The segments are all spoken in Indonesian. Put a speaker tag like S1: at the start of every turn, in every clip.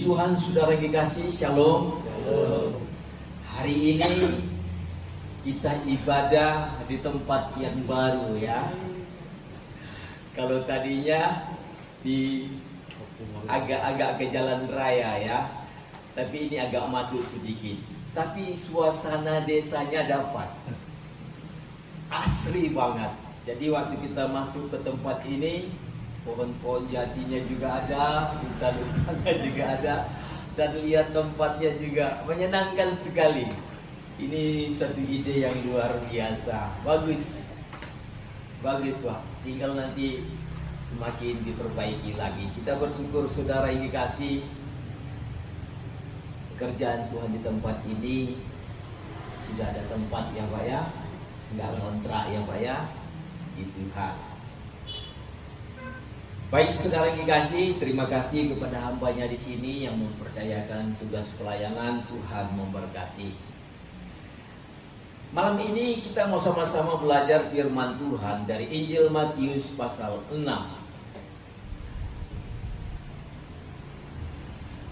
S1: Tuhan, saudara kekasih, shalom. Hari ini kita ibadah di tempat yang baru ya. Kalau tadinya di agak-agak ke jalan raya ya, tapi ini agak masuk sedikit. Tapi suasana desanya dapat. Asri banget. Jadi waktu kita masuk ke tempat ini, pohon-pohon jatinya juga ada, hutan-hutannya juga ada, dan lihat tempatnya juga menyenangkan sekali. Ini satu ide yang luar biasa. Bagus, bagus Pak. Tinggal nanti semakin diperbaiki lagi. Kita bersyukur saudara yang dikasih, pekerjaan Tuhan di tempat ini sudah ada tempat ya Pak ya, nggak kontrak ya Pak ya, itu Tuhan. Baik saudara yang dikasih, terima kasih kepada hambanya di sini yang mempercayakan tugas pelayanan. Tuhan memberkati. Malam ini kita mau sama-sama belajar firman Tuhan dari Injil Matius pasal 6.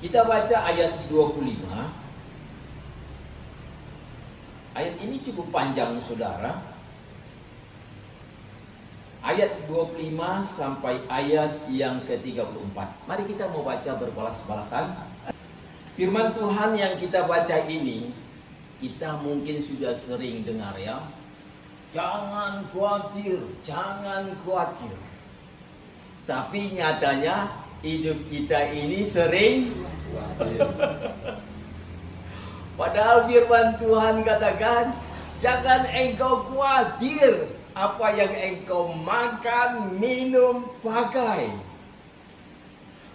S1: Kita baca ayat 25. Ayat ini cukup panjang saudara. Ayat 25 sampai ayat yang ke-34. Mari kita mau baca berbalas-balasan. Firman Tuhan yang kita baca ini, kita mungkin sudah sering dengar ya. Jangan khawatir, jangan khawatir. Tapi nyatanya hidup kita ini sering khawatir. Padahal firman Tuhan katakan, jangan engkau khawatir apa yang engkau makan, minum, pakai.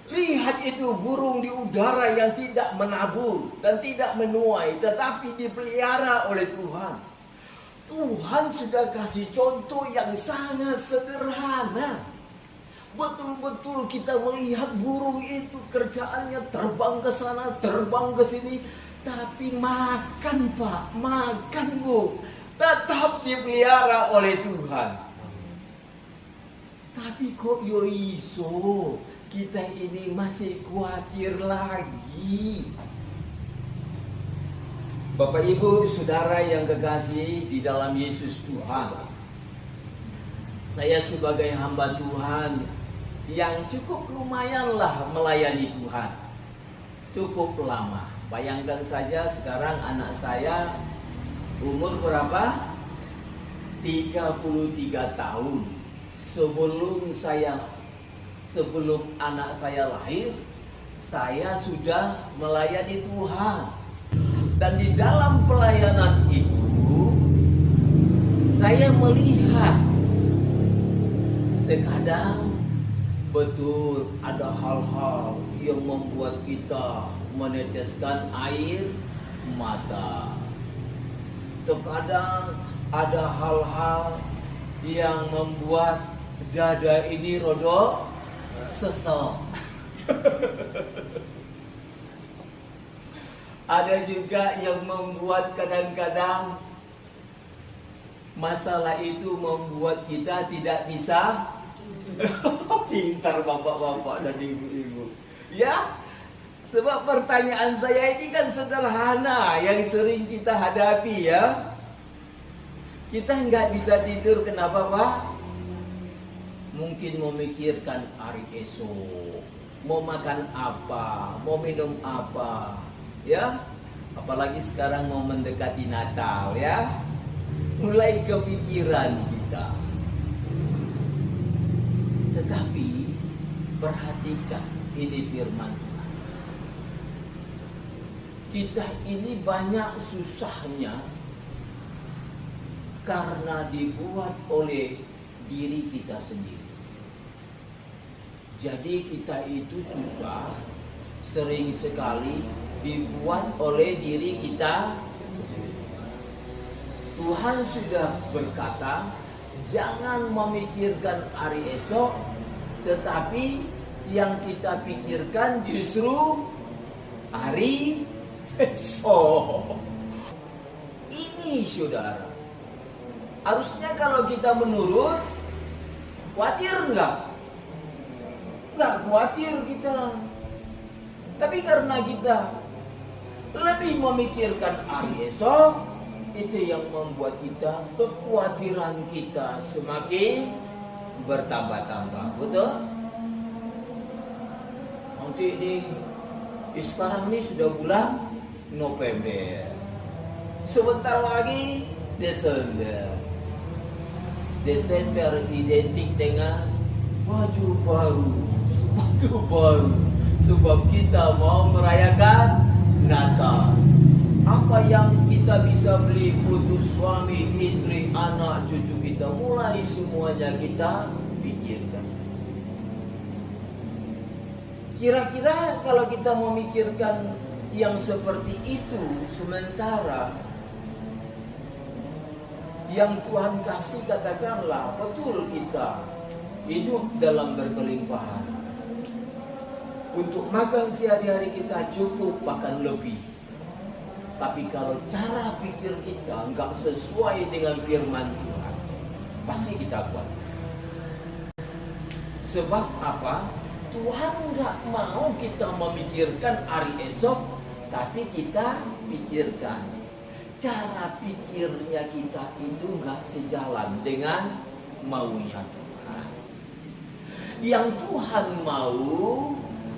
S1: Lihat itu burung di udara yang tidak menabur dan tidak menuai, tetapi dipelihara oleh Tuhan. Tuhan sudah kasih contoh yang sangat sederhana. Betul-betul kita melihat burung itu kerjaannya terbang ke sana, terbang ke sini, tapi makan Pak, makan Bu, tetap dipelihara oleh Tuhan. Tapi kok yo iso kita ini masih khawatir lagi. Bapak Ibu saudara yang kekasih di dalam Yesus Tuhan, saya sebagai hamba Tuhan yang cukup lumayanlah melayani Tuhan, cukup lama. Bayangkan saja sekarang anak saya umur berapa? 33 tahun. Sebelum anak saya lahir, saya sudah melayani Tuhan. Dan di dalam pelayanan itu, saya melihat terkadang betul ada hal-hal yang membuat kita meneteskan air mata. Terkadang ada hal-hal yang membuat dada ini rodok sesek. Ada juga yang membuat kadang-kadang masalah itu membuat kita tidak bisa. Pintar bapak-bapak dan ibu-ibu. Ya, sebab pertanyaan saya ini kan sederhana yang sering kita hadapi ya. Kita nggak bisa tidur, kenapa Pak? Mungkin memikirkan hari esok, mau makan apa, mau minum apa, ya. Apalagi sekarang mau mendekati Natal ya, mulai kepikiran kita. Tetapi perhatikan ini firman Tuhan. Kita ini banyak susahnya karena dibuat oleh diri kita sendiri. Jadi kita itu susah sering sekali dibuat oleh diri kita sendiri. Tuhan sudah berkata, jangan memikirkan hari esok, tetapi yang kita pikirkan justru hari esok. Ini saudara, harusnya kalau kita menurut, khawatir enggak? Enggak khawatir kita. Tapi karena kita lebih memikirkan hari esok, itu yang membuat kita, kekhawatiran kita semakin bertambah-tambah. Betul? Nanti sekarang ini sudah bulan November. Sebentar lagi Desember. Desember identik dengan baju baru, sepatu baru. Sebab kita mau merayakan Natal. Apa yang kita bisa beli untuk suami, istri, anak, cucu kita, mulai semuanya kita pikirkan. Kira-kira kalau kita memikirkan yang seperti itu, sementara yang Tuhan kasih, katakanlah betul kita hidup dalam berkelimpahan. Untuk makan sehari-hari kita cukup, bahkan lebih. Tapi kalau cara pikir kita nggak sesuai dengan firman Tuhan, pasti kita kuat. Sebab apa? Tuhan nggak mau kita memikirkan hari esok, tapi kita pikirkan. Cara pikirnya kita itu nggak sejalan dengan maunya Tuhan. Yang Tuhan mau,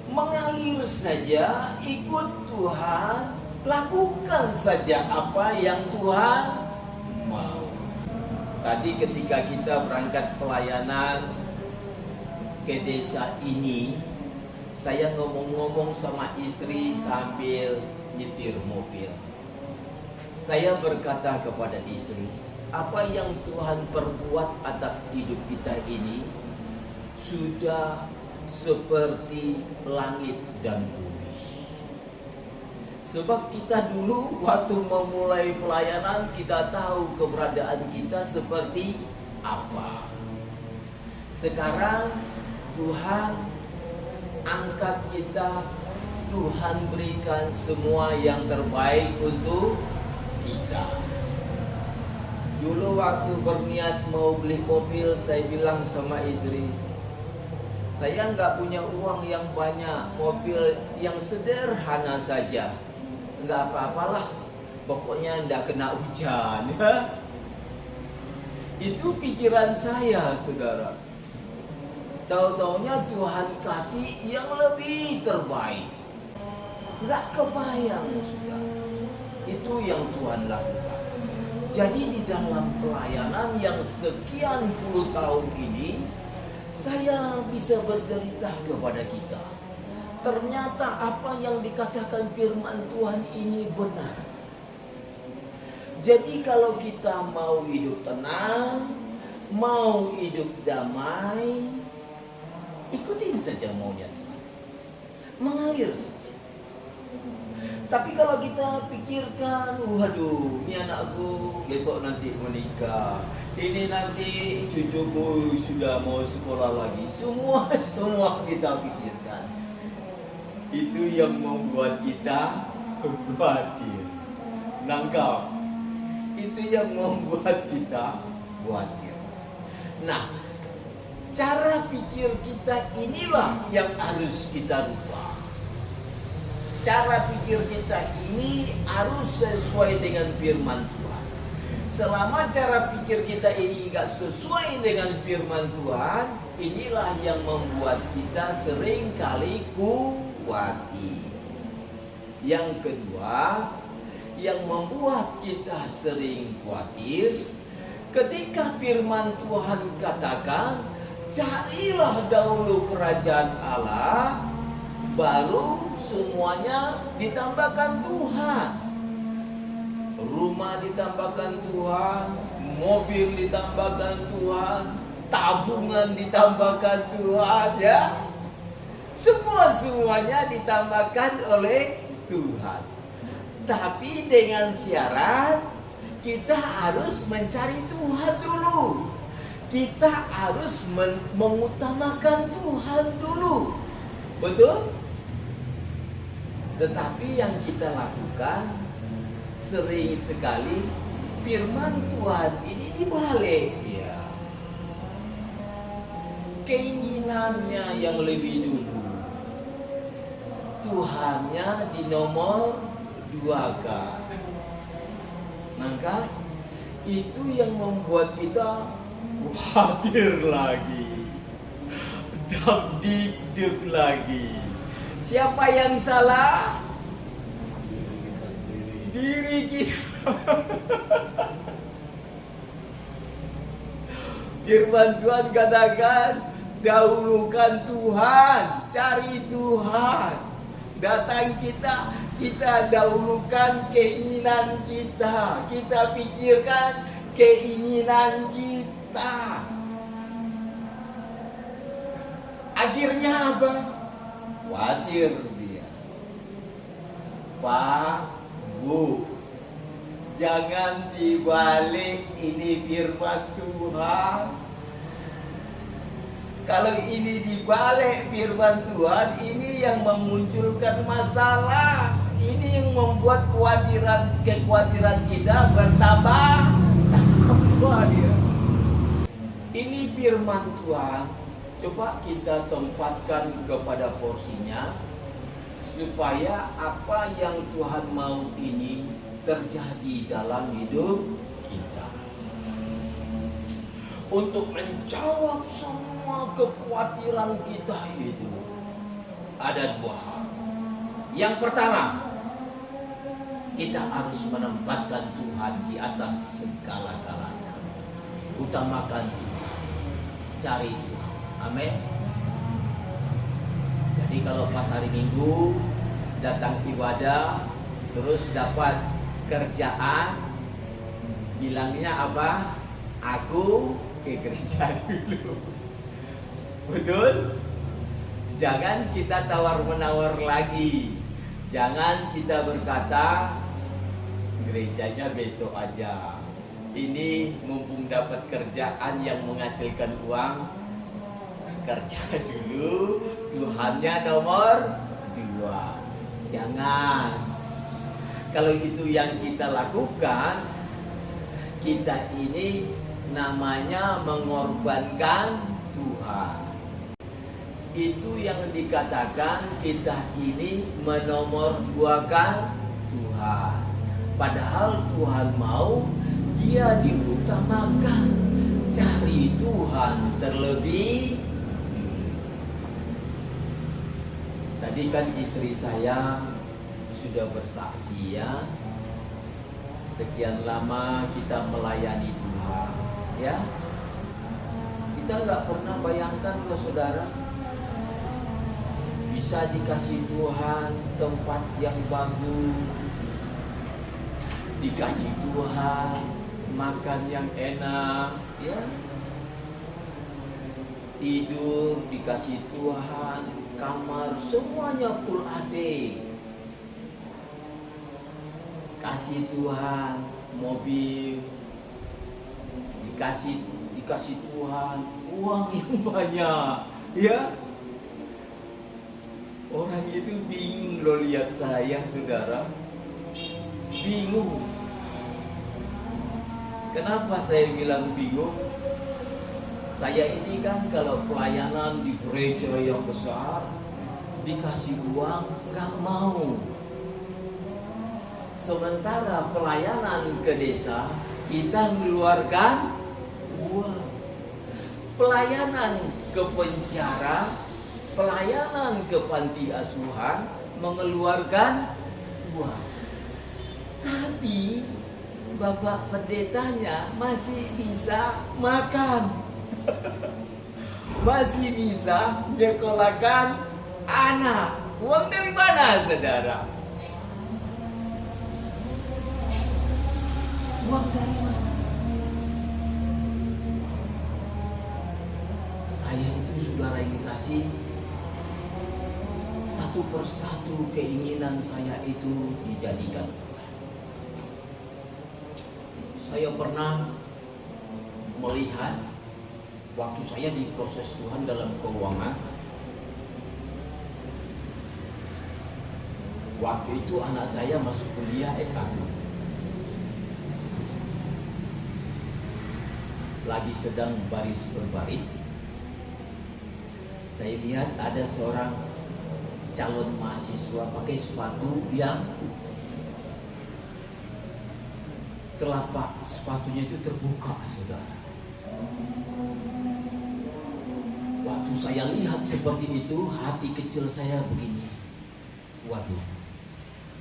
S1: mengalir saja, ikut Tuhan, lakukan saja apa yang Tuhan mau. Tadi ketika kita berangkat pelayanan ke desa ini, saya ngomong-ngomong sama istri sambil nyetir mobil. Saya berkata kepada istri, apa yang Tuhan perbuat atas hidup kita ini sudah seperti langit dan bumi. Sebab kita dulu waktu memulai pelayanan, kita tahu keberadaan kita seperti apa. Sekarang Tuhan angkat kita, Tuhan berikan semua yang terbaik untuk kita. Dulu waktu berniat mau beli mobil, saya bilang sama istri, saya nggak punya uang yang banyak, mobil yang sederhana saja, nggak apa-apalah, pokoknya nggak kena hujan. Itu pikiran saya, saudara. Tahu-taunya Tuhan kasih yang lebih terbaik. Nggak kebayang, saudara. Itu yang Tuhan lakukan. Jadi di dalam pelayanan yang sekian puluh tahun ini, saya bisa bercerita kepada kita. Ternyata apa yang dikatakan firman Tuhan ini benar. Jadi kalau kita mau hidup tenang, mau hidup damai, ikutin saja maunya Tuhan. Mengalir saja. Tapi kalau kita pikirkan, waduh, ini anakku besok nanti menikah, ini nanti cucuku sudah mau sekolah lagi. Semua kita pikirkan. Itu yang membuat kita khawatir. Nangkap. Itu yang membuat kita khawatir. Nah, cara pikir kita inilah yang harus kita rubah. Cara pikir kita ini harus sesuai dengan firman Tuhan. Selama cara pikir kita ini nggak sesuai dengan firman Tuhan, inilah yang membuat kita sering kali khawatir. Yang kedua, yang membuat kita sering khawatir, ketika firman Tuhan katakan, carilah dahulu kerajaan Allah, baru semuanya ditambahkan Tuhan. Rumah ditambahkan Tuhan, mobil ditambahkan Tuhan, tabungan ditambahkan Tuhan, ya. Semuanya ditambahkan oleh Tuhan. Tapi dengan syarat kita harus mencari Tuhan dulu. Kita harus mengutamakan Tuhan dulu. Betul? Tetapi yang kita lakukan sering sekali firman Tuhan ini dibalik, ya. Keinginannya yang lebih dulu. Tuhannya di nomor 2-kan. Maka itu yang membuat kita khawatir lagi, dak-dik-dik lagi. Siapa yang salah? Diri kita. Firman Tuhan katakan, dahulukan Tuhan, cari Tuhan. Datang kita dahulukan keinginan kita. Kita pikirkan keinginan kita. Akhirnya apa? Khawatir dia. Pak, Bu, jangan dibalik, ini firman Tuhan. Kalau ini dibalik firman Tuhan, ini yang memunculkan masalah. Ini yang membuat kekhawatiran kita bertambah. Ini firman Tuhan. Coba kita tempatkan kepada porsinya, supaya apa yang Tuhan mau ini terjadi dalam hidup kita. Untuk menjawab semua kekhawatiran kita itu ada 2 hal. Yang pertama, kita harus menempatkan Tuhan di atas segala-galanya. Utamakan Tuhan, cari Tuhan. Amin. Jadi kalau pas hari Minggu datang ibadah, terus dapat kerjaan, bilangnya apa? Aku ke gereja dulu. Betul? Jangan kita tawar-menawar lagi. Jangan kita berkata, gerejanya besok aja. Ini mumpung dapat kerjaan yang menghasilkan uang, kerja dulu, Tuhannya nomor 2. Jangan. Kalau itu yang kita lakukan, kita ini namanya mengorbankan Tuhan. Itu yang dikatakan kita ini menomor-2-kan Tuhan. Padahal Tuhan mau dia diutamakan. Cari Tuhan terlebih. Tadi kan istri saya sudah bersaksi ya, sekian lama kita melayani Tuhan, ya. Kita nggak pernah bayangkan loh saudara, bisa dikasih Tuhan tempat yang bagus, dikasih Tuhan makan yang enak, ya. Tidur dikasih Tuhan, kamar semuanya full AC. Kasih Tuhan mobil, dikasih Tuhan uang yang banyak, ya. Orang itu bingung loh lihat saya, saudara. Bingung. Kenapa saya bilang bingung? Saya ini kan kalau pelayanan di gereja yang besar, dikasih uang nggak mau. Sementara pelayanan ke desa, kita mengeluarkan uang. Pelayanan ke penjara, pelayanan ke panti asuhan, mengeluarkan uang. Tapi Bapak pendetanya masih bisa makan. Masih bisa nyekolahkan anak. Uang dari mana, saudara? Uang dari mana? Saya itu saudara yang dikasih, satu persatu keinginan saya itu dijadikan. Saya pernah melihat waktu saya diproses Tuhan dalam keuangan. Waktu itu anak saya masuk kuliah S1. Lagi sedang baris berbaris, saya lihat ada seorang calon mahasiswa pakai sepatu yang telapak sepatunya itu terbuka, saudara. Waktu saya lihat seperti itu, hati kecil saya begini, waduh,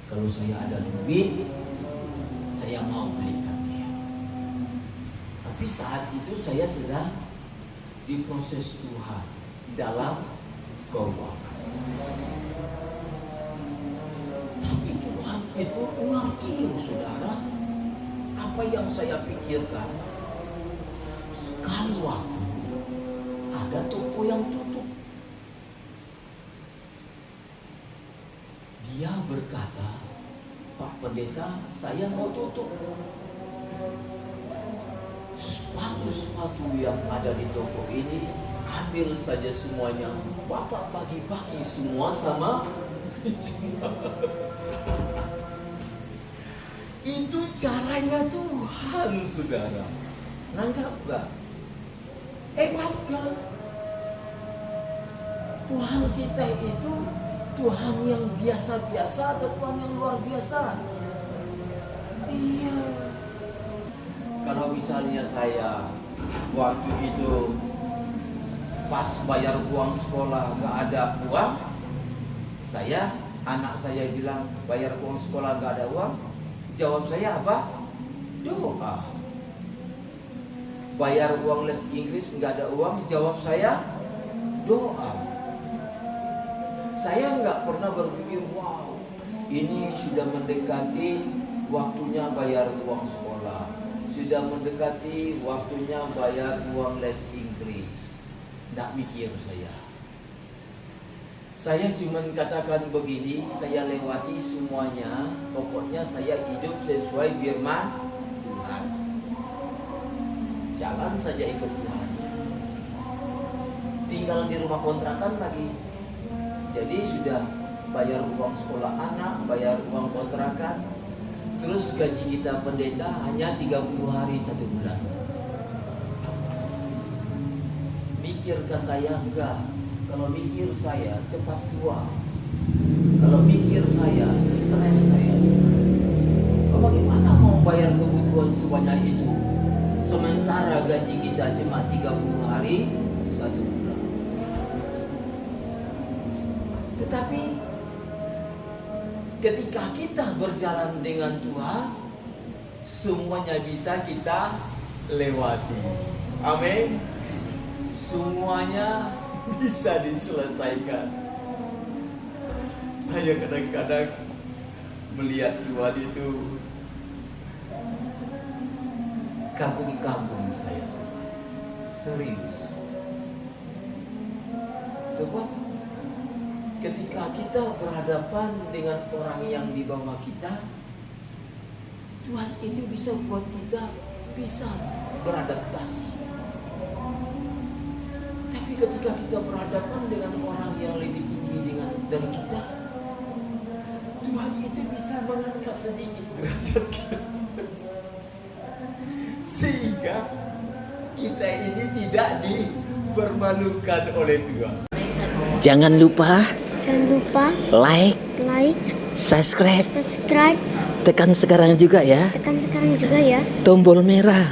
S1: kalau saya ada duit, saya mau belikan dia. Tapi saat itu saya sedang diproses Tuhan dalam keuangan. Tapi Tuhan itu ngerti, saudara, apa yang saya pikirkan. Sekali waktu ada toko yang tutup. Dia berkata, Pak Pendeta, saya mau tutup. Sepatu-sepatu yang ada di toko ini, ambil saja semuanya. Bapak bagi-bagi semua sama. Itu caranya Tuhan, saudara. Nangkap gak? Hebat kan? Tuhan kita itu Tuhan yang biasa-biasa atau Tuhan yang luar biasa? Iya. Kalau misalnya saya waktu itu pas bayar uang sekolah gak ada uang, anak saya bilang bayar uang sekolah gak ada uang, jawab saya apa? Doa. Bayar uang les Inggris gak ada uang, jawab saya doa. Saya nggak pernah berpikir, wow, ini sudah mendekati waktunya bayar uang sekolah, sudah mendekati waktunya bayar uang les Inggris. Nggak mikir saya. Saya cuma katakan begini, saya lewati semuanya, pokoknya saya hidup sesuai firman Tuhan. Jalan saja ikut Tuhan. Tinggal di rumah kontrakan lagi. Jadi sudah bayar uang sekolah anak, bayar uang kontrakan, terus gaji kita pendeta hanya 30 hari 1 bulan. Mikirkah saya? Enggak. Kalau mikir saya cepat tua. Kalau mikir saya stres saya. Bagaimana mau bayar kebutuhan sebanyak itu? Sementara gaji kita cuma 30 hari 1 bulan. Tetapi ketika kita berjalan dengan Tuhan, semuanya bisa kita lewati. Amin. Semuanya bisa diselesaikan. Saya kadang-kadang melihat Tuhan itu kagum-kagum saya semua. Serius. Sebab ketika kita berhadapan dengan orang yang di bawah kita, Tuhan itu bisa buat kita bisa beradaptasi. Tapi ketika kita berhadapan dengan orang yang lebih tinggi dari kita, Tuhan itu bisa mengangkat sedikit derajat kita. Sehingga kita ini tidak dipermalukan oleh Tuhan.
S2: Jangan lupa like,
S3: subscribe,
S2: tekan sekarang juga ya
S3: tombol merah.